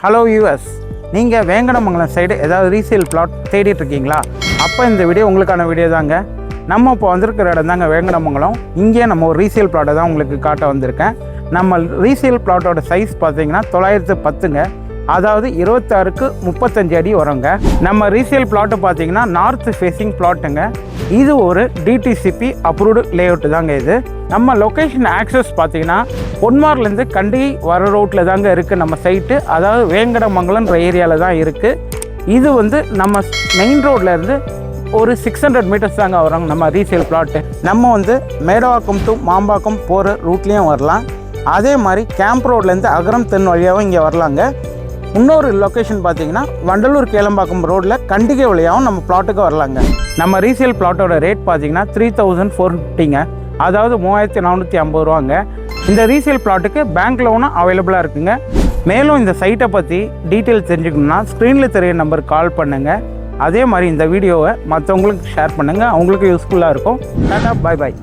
Hello US, நீங்கள் Venkatamangalam side ஏதாவது resale plot தேடிட்டு இருக்கீங்களா? அப்போ இந்த வீடியோ உங்களுக்கான வீடியோ தாங்க. நம்ம இப்போ வந்திருக்கிற இடம் தாங்க வேங்கடமங்கலம். இங்கே நம்ம ஒரு ரீசேல் பிளாட்டை தான் உங்களுக்கு காட்ட வந்திருக்கேன். நம்ம ரீசேல் பிளாட்டோட சைஸ் பார்த்தீங்கன்னா 910ங்க, அதாவது 26க்கு 35 அடி வருங்க. நம்ம ரீசேல் பிளாட்டு பார்த்தீங்கன்னா நார்த் ஃபேஸிங் பிளாட்டுங்க. இது ஒரு டிடிசிபி அப்ரூவ்டு லேஅவுட்டு தாங்க. இது நம்ம லொக்கேஷன் ஆக்சஸ் பார்த்தீங்கன்னா பொன்மார்லேருந்து கண்டிகை வர ரோட்டில் தாங்க இருக்குது நம்ம சைட்டு. அதாவது வேங்கடமங்கலம்ன்ற ஏரியாவில் தான் இருக்குது. இது நம்ம மெயின் ரோட்லேருந்து ஒரு 600 மீட்டர்ஸ் தாங்க வரும் நம்ம ரீசேல் பிளாட்டு. நம்ம மேடவாக்கம் டு மாம்பாக்கம் போகிற ரூட்லேயும் வரலாம். அதே மாதிரி கேம்ப் ரோட்லேருந்து அகரம் தென் வழியாகவும் இங்கே வரலாங்க. இன்னொரு லொக்கேஷன் பார்த்தீங்கன்னா வண்டலூர் கேளம்பாக்கம் ரோட்டில் கண்டிகை வழியாகவும் நம்ம பிளாட்டுக்கு வரலாங்க. நம்ம ரீசேல் பிளாட்டோட ரேட் பார்த்தீங்கன்னா 3450ங்க, அதாவது 3450 ரூபாங்க. இந்த ரீசேல் பிளாட்டுக்கு பேங்க் லோனும் அவைலபிளாக இருக்குங்க. மேலும் இந்த சைட்டை பற்றி டீட்டெயில் தெரிஞ்சுக்கணுன்னா ஸ்க்ரீனில் தெரிய நம்பருக்கு கால் பண்ணுங்கள். அதே மாதிரி இந்த வீடியோவை மற்றவங்களுக்கு ஷேர் பண்ணுங்கள், அவங்களுக்கு யூஸ்ஃபுல்லாக இருக்கும். டாடா, பாய் பாய்.